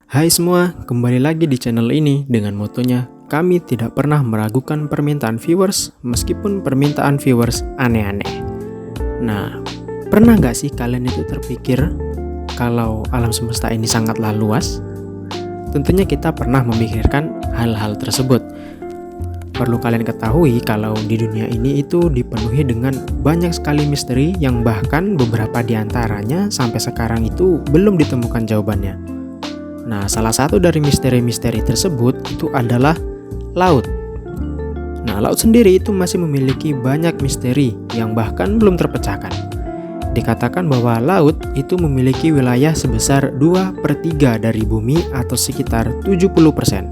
Hai semua, kembali lagi di channel ini dengan motonya kami tidak pernah meragukan permintaan viewers meskipun permintaan viewers aneh-aneh. Nah, pernah nggak sih kalian itu terpikir kalau alam semesta ini sangatlah luas? Tentunya kita pernah memikirkan hal-hal tersebut. Perlu kalian ketahui kalau di dunia ini itu dipenuhi dengan banyak sekali misteri yang bahkan beberapa diantaranya sampai sekarang itu belum ditemukan jawabannya. Nah, salah satu dari misteri-misteri tersebut itu adalah laut. Nah, laut sendiri itu masih memiliki banyak misteri yang bahkan belum terpecahkan. Dikatakan bahwa laut itu memiliki wilayah sebesar 2/3 dari bumi atau sekitar 70%.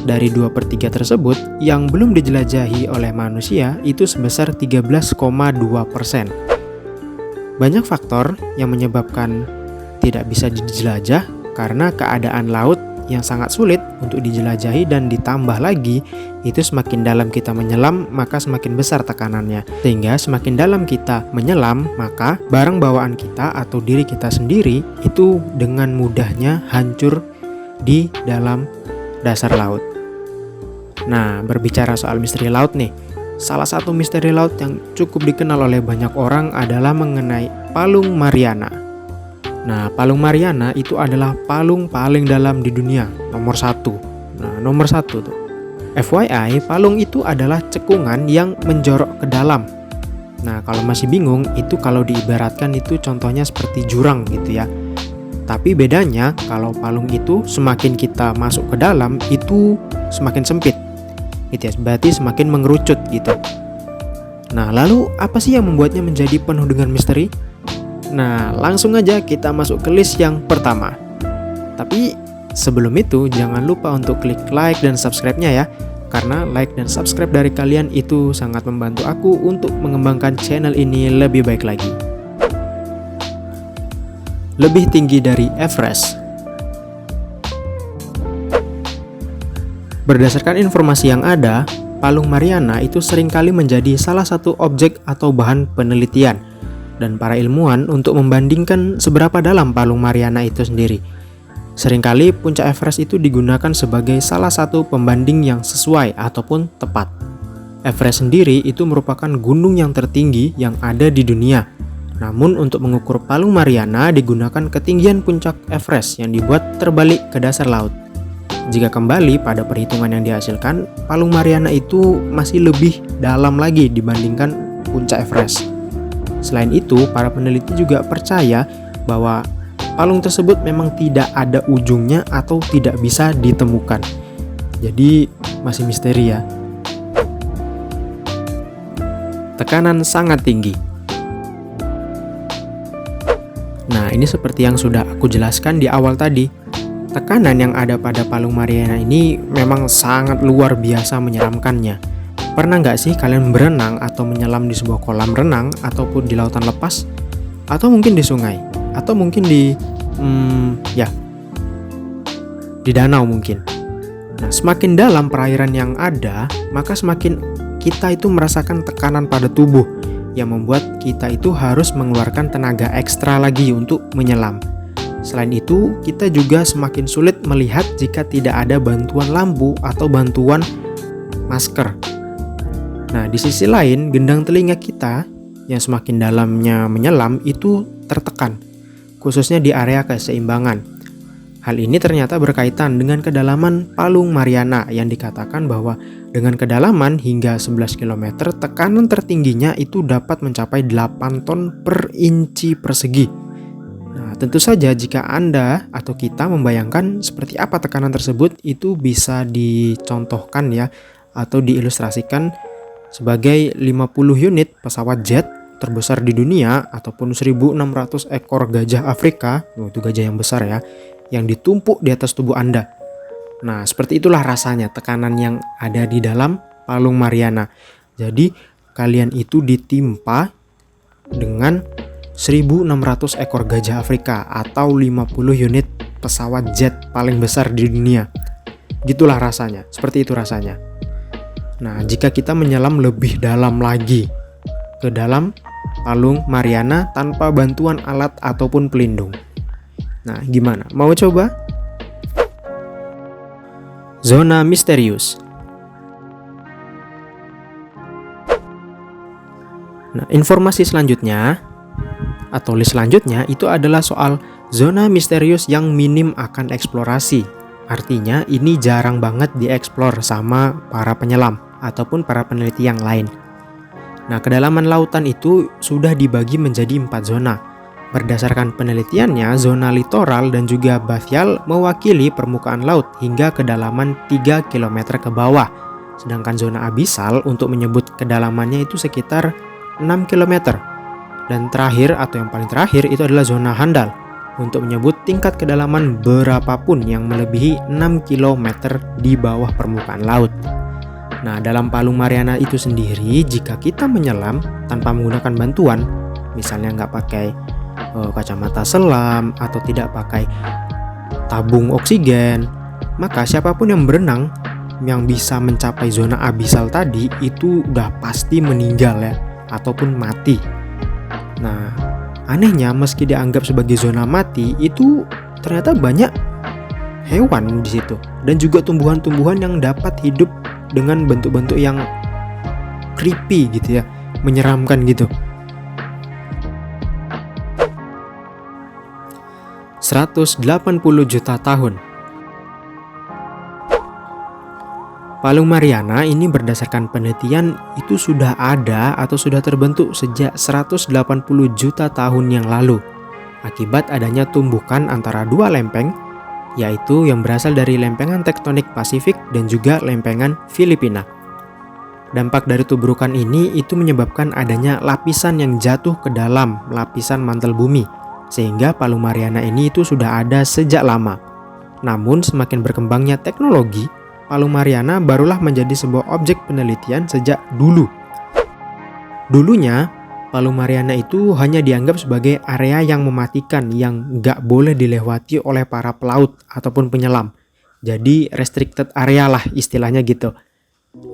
Dari 2/3 tersebut, yang belum dijelajahi oleh manusia itu sebesar 13,2%. Banyak faktor yang menyebabkan tidak bisa dijelajah karena keadaan laut yang sangat sulit untuk dijelajahi, dan ditambah lagi itu semakin dalam kita menyelam maka semakin besar tekanannya, sehingga semakin dalam kita menyelam maka barang bawaan kita atau diri kita sendiri itu dengan mudahnya hancur di dalam dasar laut. Nah, berbicara soal misteri laut nih, salah satu misteri laut yang cukup dikenal oleh banyak orang adalah mengenai Palung Mariana. Nah, Palung Mariana itu adalah palung paling dalam di dunia, nomor 1. Nah, nomor 1 tuh. FYI, palung itu adalah cekungan yang menjorok ke dalam. Nah, kalau masih bingung, itu kalau diibaratkan itu contohnya seperti jurang gitu ya. Tapi bedanya, kalau palung itu semakin kita masuk ke dalam, itu semakin sempit. Gitu ya, berarti semakin mengerucut gitu. Nah, lalu apa sih yang membuatnya menjadi penuh dengan misteri? Nah, langsung aja kita masuk ke list yang pertama. Tapi sebelum itu jangan lupa untuk klik like dan subscribe-nya ya. Karena like dan subscribe dari kalian itu sangat membantu aku untuk mengembangkan channel ini lebih baik lagi. Lebih tinggi dari Everest. Berdasarkan informasi yang ada, Palung Mariana itu seringkali menjadi salah satu objek atau bahan penelitian dan para ilmuwan untuk membandingkan seberapa dalam Palung Mariana itu sendiri. Seringkali puncak Everest itu digunakan sebagai salah satu pembanding yang sesuai ataupun tepat. Everest sendiri itu merupakan gunung yang tertinggi yang ada di dunia. Namun untuk mengukur Palung Mariana digunakan ketinggian puncak Everest yang dibuat terbalik ke dasar laut. Jika kembali pada perhitungan yang dihasilkan, Palung Mariana itu masih lebih dalam lagi dibandingkan puncak Everest. Selain itu, para peneliti juga percaya bahwa palung tersebut memang tidak ada ujungnya atau tidak bisa ditemukan. Jadi masih misteri ya. Tekanan sangat tinggi. Nah, ini seperti yang sudah aku jelaskan di awal tadi. Tekanan yang ada pada Palung Mariana ini memang sangat luar biasa menyeramkannya. Pernah nggak sih kalian berenang atau menyelam di sebuah kolam renang ataupun di lautan lepas, atau mungkin di sungai, atau mungkin di danau mungkin. Nah, semakin dalam perairan yang ada, maka semakin kita itu merasakan tekanan pada tubuh yang membuat kita itu harus mengeluarkan tenaga ekstra lagi untuk menyelam. Selain itu, kita juga semakin sulit melihat jika tidak ada bantuan lampu atau bantuan masker. Nah, di sisi lain, gendang telinga kita yang semakin dalamnya menyelam itu tertekan, khususnya di area keseimbangan. Hal ini ternyata berkaitan dengan kedalaman Palung Mariana yang dikatakan bahwa dengan kedalaman hingga 11 km, tekanan tertingginya itu dapat mencapai 8 ton per inci persegi. Nah, tentu saja jika Anda atau kita membayangkan seperti apa tekanan tersebut, itu bisa dicontohkan ya, atau diilustrasikan sebagai 50 unit pesawat jet terbesar di dunia ataupun 1.600 ekor gajah Afrika, itu gajah yang besar ya, yang ditumpuk di atas tubuh Anda. Nah, seperti itulah rasanya tekanan yang ada di dalam Palung Mariana. Jadi, kalian itu ditimpa dengan 1.600 ekor gajah Afrika atau 50 unit pesawat jet paling besar di dunia. Gitulah rasanya, seperti itu rasanya. Nah, jika kita menyelam lebih dalam lagi ke dalam Palung Mariana tanpa bantuan alat ataupun pelindung. Nah, gimana? Mau coba? Zona misterius. Nah, informasi selanjutnya atau list selanjutnya itu adalah soal zona misterius yang minim akan eksplorasi. Artinya ini jarang banget dieksplor sama para penyelam ataupun para peneliti yang lain. Nah, kedalaman lautan itu sudah dibagi menjadi 4 zona. Berdasarkan penelitiannya, zona litoral dan juga bathyal mewakili permukaan laut hingga kedalaman 3 km ke bawah. Sedangkan zona abisal untuk menyebut kedalamannya itu sekitar 6 km. Dan terakhir atau yang paling terakhir itu adalah zona handal untuk menyebut tingkat kedalaman berapapun yang melebihi 6 km di bawah permukaan laut. Nah, dalam Palung Mariana itu sendiri, jika kita menyelam tanpa menggunakan bantuan, misalnya nggak pakai kacamata selam atau tidak pakai tabung oksigen, maka siapapun yang berenang yang bisa mencapai zona abisal tadi itu udah pasti meninggal ya, ataupun mati. Nah, anehnya meski dianggap sebagai zona mati, itu ternyata banyak hewan di situ dan juga tumbuhan-tumbuhan yang dapat hidup dengan bentuk-bentuk yang creepy gitu ya, menyeramkan gitu. 180 juta tahun. Palung Mariana ini berdasarkan penelitian itu sudah ada atau sudah terbentuk sejak 180 juta tahun yang lalu akibat adanya tumbukan antara dua lempeng, yaitu yang berasal dari lempengan tektonik Pasifik dan juga lempengan Filipina. Dampak dari tubrukan ini itu menyebabkan adanya lapisan yang jatuh ke dalam lapisan mantel bumi, sehingga Palung Mariana ini itu sudah ada sejak lama. Namun semakin berkembangnya teknologi, Palung Mariana barulah menjadi sebuah objek penelitian sejak dulu. Dulunya, Palung Mariana itu hanya dianggap sebagai area yang mematikan yang nggak boleh dilewati oleh para pelaut ataupun penyelam. Jadi restricted area lah istilahnya gitu.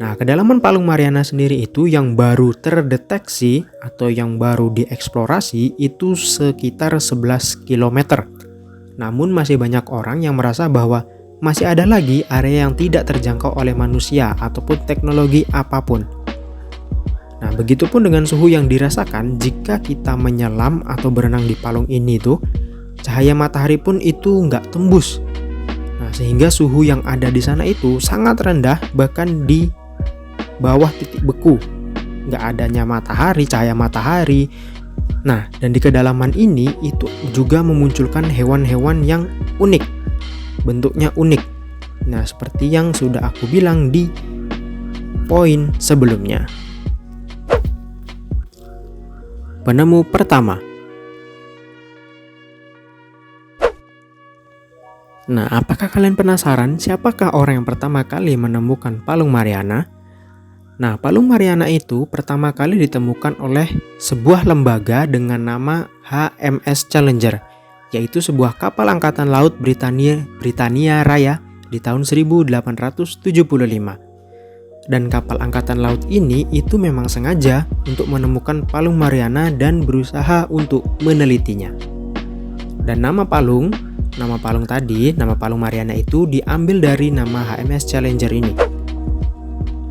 Nah, kedalaman Palung Mariana sendiri itu yang baru terdeteksi atau yang baru dieksplorasi itu sekitar 11 km. Namun masih banyak orang yang merasa bahwa masih ada lagi area yang tidak terjangkau oleh manusia ataupun teknologi apapun. Nah, begitupun dengan suhu yang dirasakan jika kita menyelam atau berenang di palung ini tuh, cahaya matahari pun itu nggak tembus. Nah, sehingga suhu yang ada di sana itu sangat rendah, bahkan di bawah titik beku. Nggak adanya matahari, cahaya matahari. Nah, dan di kedalaman ini itu juga memunculkan hewan-hewan yang unik. Bentuknya unik. Nah, seperti yang sudah aku bilang di poin sebelumnya. Penemu pertama. Nah, apakah kalian penasaran siapakah orang yang pertama kali menemukan Palung Mariana? Nah, Palung Mariana itu pertama kali ditemukan oleh sebuah lembaga dengan nama HMS Challenger, yaitu sebuah kapal angkatan laut Britania Raya di tahun 1875. Dan kapal angkatan laut ini itu memang sengaja untuk menemukan Palung Mariana dan berusaha untuk menelitinya. Dan nama Palung Mariana itu diambil dari nama HMS Challenger ini.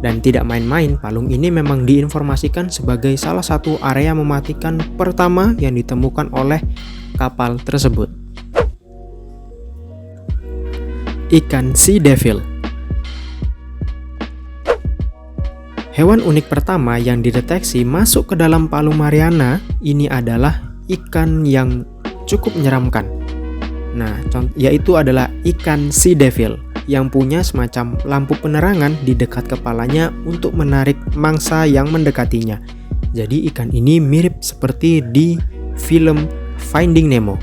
Dan tidak main-main, palung ini memang diinformasikan sebagai salah satu area mematikan pertama yang ditemukan oleh kapal tersebut. Ikan sea devil. Hewan unik pertama yang dideteksi masuk ke dalam Palung Mariana ini adalah ikan yang cukup menyeramkan. Nah, yaitu adalah ikan sea devil yang punya semacam lampu penerangan di dekat kepalanya untuk menarik mangsa yang mendekatinya. Jadi ikan ini mirip seperti di film Finding Nemo.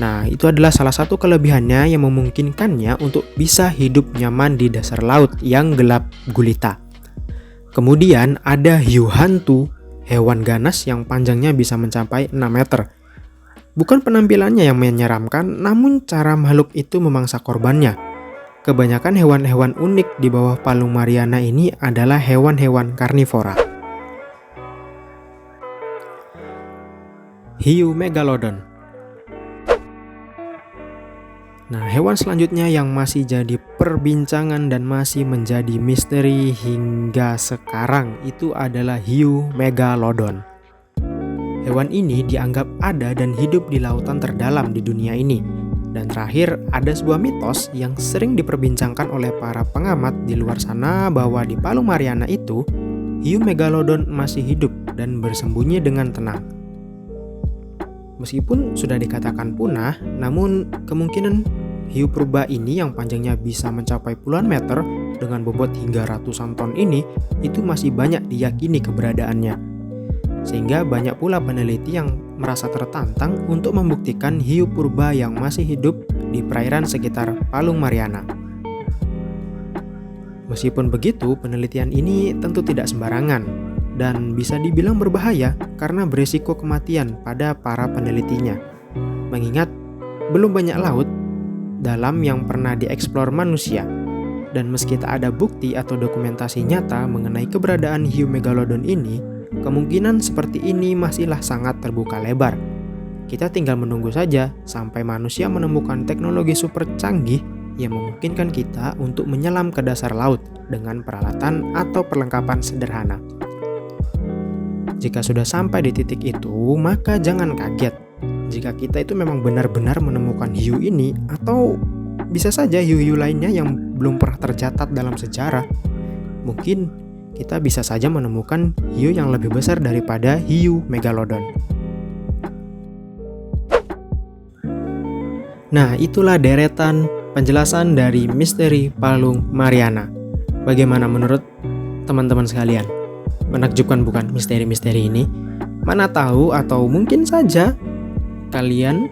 Nah, itu adalah salah satu kelebihannya yang memungkinkannya untuk bisa hidup nyaman di dasar laut yang gelap gulita. Kemudian ada hiu hantu, hewan ganas yang panjangnya bisa mencapai 6 meter. Bukan penampilannya yang menyeramkan, namun cara makhluk itu memangsa korbannya. Kebanyakan hewan-hewan unik di bawah Palung Mariana ini adalah hewan-hewan karnivora. hiu megalodon. Nah, hewan selanjutnya yang masih jadi perbincangan dan masih menjadi misteri hingga sekarang itu adalah hiu megalodon. Hewan ini dianggap ada dan hidup di lautan terdalam di dunia ini. Dan terakhir, ada sebuah mitos yang sering diperbincangkan oleh para pengamat di luar sana bahwa di Palung Mariana itu, hiu megalodon masih hidup dan bersembunyi dengan tenang. Meskipun sudah dikatakan punah, namun kemungkinan hiu purba ini yang panjangnya bisa mencapai puluhan meter dengan bobot hingga ratusan ton ini itu masih banyak diyakini keberadaannya. Sehingga banyak pula peneliti yang merasa tertantang untuk membuktikan hiu purba yang masih hidup di perairan sekitar Palung Mariana. Meskipun begitu, penelitian ini tentu tidak sembarangan dan bisa dibilang berbahaya karena beresiko kematian pada para penelitinya. Mengingat belum banyak laut dalam yang pernah dieksplor manusia. Dan meski tak ada bukti atau dokumentasi nyata mengenai keberadaan hiu megalodon ini, kemungkinan seperti ini masihlah sangat terbuka lebar. Kita tinggal menunggu saja sampai manusia menemukan teknologi super canggih yang memungkinkan kita untuk menyelam ke dasar laut dengan peralatan atau perlengkapan sederhana. Jika sudah sampai di titik itu, maka jangan kaget jika kita itu memang benar-benar menemukan hiu ini, atau bisa saja hiu-hiu lainnya yang belum pernah tercatat dalam sejarah. Mungkin kita bisa saja menemukan hiu yang lebih besar daripada hiu megalodon. Nah, itulah deretan penjelasan dari misteri Palung Mariana. Bagaimana menurut teman-teman sekalian? Menakjubkan bukan misteri-misteri ini? Mana tahu atau mungkin saja kalian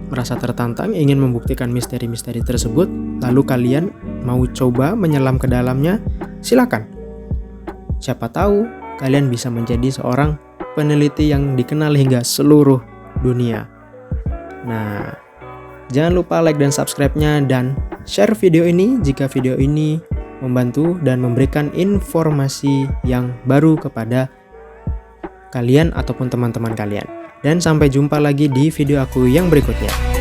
merasa tertantang ingin membuktikan misteri-misteri tersebut, lalu kalian mau coba menyelam ke dalamnya? Silakan. Siapa tahu kalian bisa menjadi seorang peneliti yang dikenal hingga seluruh dunia. Nah, jangan lupa like dan subscribe-nya dan share video ini jika video ini membantu dan memberikan informasi yang baru kepada kalian ataupun teman-teman kalian. Dan sampai jumpa lagi di video aku yang berikutnya.